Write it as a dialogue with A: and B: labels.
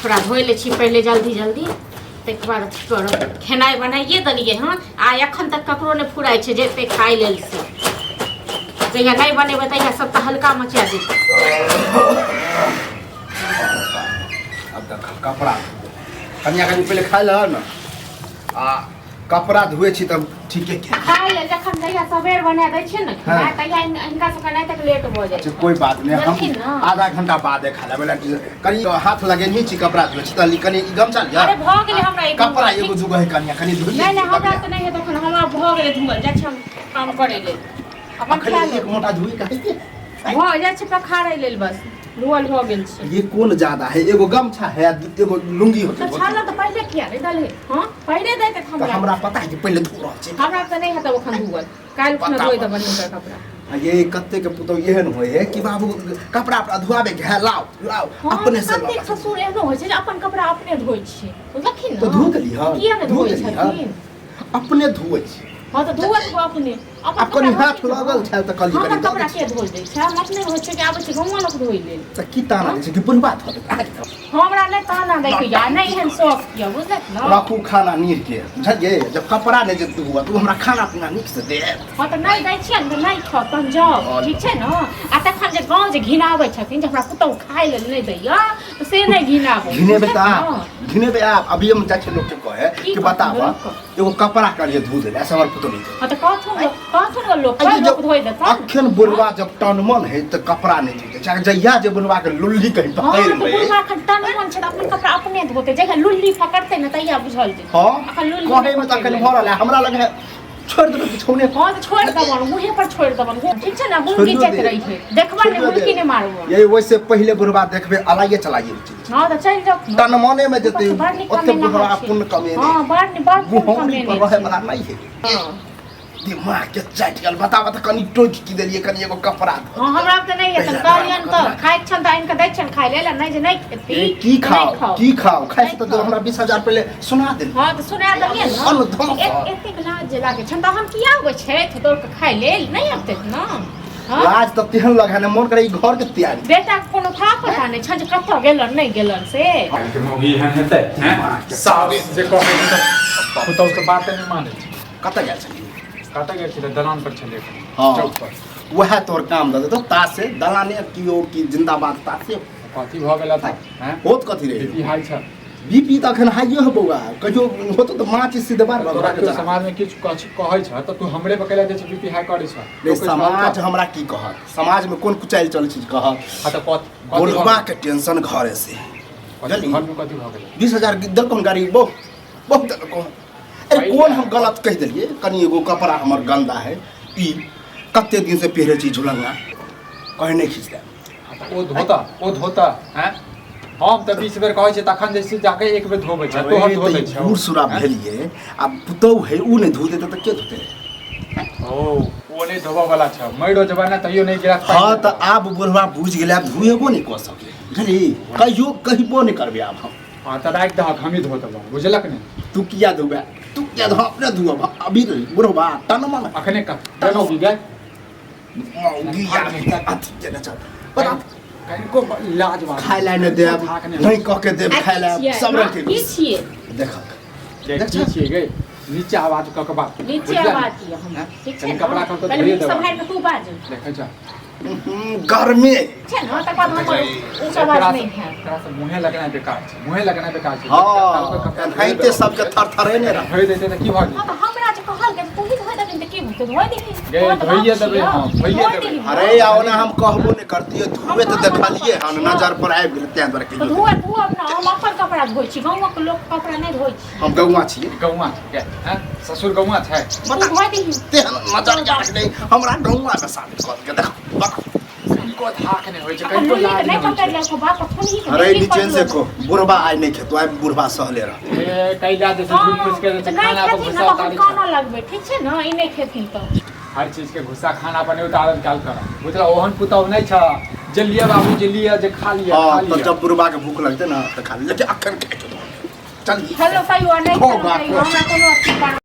A: थोड़ा धोई ले छी पहले जल्दी जल्दी तक बाद कर खेनाई बनाइए दलिए हाँ आ एखन तक ककरो ने फुराई छे जेते खाई लेल से जहिया नहीं बनेबे तहिया सब तो हल्का मचा देते।
B: अब तक कपड़ा कन्या कनी पहले खाइ ल न आ कपड़ा धोए छी तब ठीके के
A: खाई ले जखन जहिया सबेर बना दै छै न तहिया इनका सब नहीं तक लेट हो जाए।
B: कोई बात नहीं हम आधा घंटा बाद खा लेबे कनी हाथ लगेनी छी कपड़ा धोए छी तली कनी गमछा लिया।
A: अरे भ गेले हमरा
B: कपड़ा एगो जुगो है कन्या कनी धोई
A: नहीं नहीं हमरा त नहीं है तखन हमरा भ गेले धुमल जाय छै काम करे ले अपन खा ले
B: एक मोटा धोई काहे के
A: भ जाय छै पखाड़े लेल बस धुअल हो गेल छै।
B: ये कौन ज्यादा है एगो गमछा है एगो लुंगी होते
A: तो छाला तो पहले किया रे दले हां पहले दे के
B: हमरा पता है कि पहले धो रह छै
A: हमरा त नहीं है त ओखन धुअल काल खुना धोई त बनी कर कपड़ा
B: ये कत्ते के पुतो एहन होय है कि बाबू कपड़ा अपना धुआबे के लाओ लाओ अपने से
A: कत्ते ससुर एहनो होय छै जे अपन कपड़ा अपने धोई छै बुझलखिन न
B: तो धो देली हां
A: किया ने धोई छथिन
B: अपने धोई छै
A: हां त धोवत अपने
B: अपन हाथ लागल छै त कली
A: हमरा कपड़ा के धोई दै छै हम अपने होय छै कि आबै छै गांव लोग धोई लेल
B: त की ताना छै कि बुन बात
A: हमरा नहीं ताना दै के या नहीं हन शौक किया बुझलक न
B: रखू खाना नीर के बुझलिए जब कपड़ा नहीं जे धुआ तू हमरा खाना पीना नीक से दे
A: हां त नहीं दै छियै न नहीं खा तन जाओ ठीक छै न आ तखन जे गांव जे घिनाबै छथिन जे हमरा पुतौ खाइ लेल नहीं दैया त से नहीं घिनाबो घिनेबे आप अभी हम जाके लोग के कहे कि बतावा एगो कपड़ा करिए धो दे ऐसा हमर पुतौ नहीं हां त काथुन लोग धोई देता
B: अखन बुनवा जब टनमन है त कपड़ा नहीं धोते चाहे जहिया जे बुनवा के लुल्ली कहीं पकड़ ले
A: बुनवा के टनमन छै त अपन कपड़ा अपने धोते जगह लुल्ली पकड़ते न तैया बुझल दे
B: हां
A: अखन लुल्ली
B: कहे में त अखन भरल है हमरा लगे छोड़ दे बिछौने
A: हां त छोड़ दबन मुहे पर छोड़ दबन ठीक छै ना बुन के चेक रही है देखबा ने मुर्गी ने मारबो
B: यही वैसे पहले बुनवा देखबे अलाइए चलाइए
A: हां त चल जाओ
B: टनमने में जते ओते बुनवा पुन कमे
A: हां बड़ कमे
B: नहीं रहे वाला नहीं है
A: हां
B: दिमाग के चाट गल बतावा त कनी टोक की देलिए कनी एगो कपड़ा
A: हां हमरा त नहीं है त कहलियन त खाइ छन त इनका दै छन खाइ लेला नहीं जे नहीं खेती
B: की खाओ खाइ त हमरा 20000 पहले सुना दे
A: हां त सुना दलिए न एते लाज जे लागे छन त हम किया आबै छै त तोर के खाइ लेल नहीं आते न
B: लाज त तेहन लगा ने मन करे ई घर के तैयारी
A: बेटा कोनो था पता नहीं छ जे कत्तो गेलन नहीं गेलन से
C: मौगी हन हेतै हैं सास जे कहै त पुतौ के बात नहीं मानै
B: कत गेल छै
C: कत गेल छै दलान पर छले
B: चौक पर वह तोर काम दे तो तासे दलाने कियो की जिंदाबाद तासे
C: कथी भ गेल त हैं
B: बहुत कथी रे
C: बीपी हाई छ
B: बीपी त अखन हाइए हो बौआ कहियो होतो त माछ सीधे बार
C: तोरा के समाज में किछ कहै छ त तू हमरे बकैला दे छ बीपी हाई करै छ
B: रे समाज हमरा की कहत समाज में कोन कुचाइल चलै छै कहत
C: हां त
B: बोलबा के टेंशन घरे से
C: घर में कथी भ गेल
B: 20000 दल कोन गाड़ी बहुत को अरे कौन हम गलत कह दिलिए कनी एगो कपड़ा हमर गंदा है ई कते दिन से पहरे छी झुलंगा कहे नहीं खींच दे
C: ओ धोता हैं हम त 20 बेर कहै छै तखन जैसे जाके एक बेर धोबै छ तोहर धो दै छ
B: बूढ़ सुरा भेलिए अब पुतौ है उ नहीं धो देते त के धोते
C: ओ नहीं धोबा वाला छ मैडो जमाना तइयो नहीं गिरा
B: हां त आब बुढ़वा बुझ गेले अब धुएबो नहीं क सके बुझली कहियो कहिबो नहीं करबे अब हम
C: हां त राख द हमी धो देबो बुझलक नहीं
B: तू किया धोबे तू क्या धो अपने धुआ अभी बुढ़वा टनमन
C: अखने का तनो बिगा
B: मौगी यार अथी के न बता
C: कनको लाज बात
B: खाइ ला ने देब नहीं कह के देब खाइ ला सब रखे
A: की छिए
B: देख
C: छिए गए नीचे आवाज क के बात
A: नीचे आवाज किया हम ठीक छै
C: कपड़ा क के
A: धरिए देब सब है तू बाज
C: देखै छ
B: गर्मी
A: छै न त बाद हम उ सब बात नहीं है
C: तोरा से मुहे लगना बेकार छै मुहे लगना बेकार छै
B: हां खाइते सब के थरथरे ने
C: होय देते त की भ गेल
A: त हमरा जे कहल के तू ही धोइ देबिन त की भते धोइ देही
C: गे धोइए देबे हां धोइए देबे
B: अरे आओ ना हम कहबो नहीं करती धुए तो देखलिए हम नजर पर आबि गेल तें द्वारा
A: तो धोइ ना हम अपन कपड़ा धोइ छी गांव के लोग कपड़ा नहीं धोइ छी
B: हम गौवा छी
C: गौवा के हैं ससुर गौवा छै
A: बता धोइ देही
B: तें नजर जा नहीं हमरा गौवा में शादी कर के देख
C: को थाक नहीं होय छै कहियो लाज
A: नहीं पकड़ ले को बात थोड़ी ही
B: अरे नीचे से को बुढ़वा आइ नहीं खेतो आइ बुढ़वा सहले रह
C: ए कैला जैसे झूठ फूस के खाना को घुसा उतारी
A: खाना लगबे ठीक छै न ई नहीं खेथिन तो
C: हर चीज के घुसा खाना बने उतारन काल कर बुझला ओहन पुतौ नहीं छ जलिया बाबू जलिया जे खा लिया
B: तो जब बुढ़वा के भूख लगते ना तो खा ले लेकिन अखन के चल
A: हेलो कहियो नहीं हमरा कोनो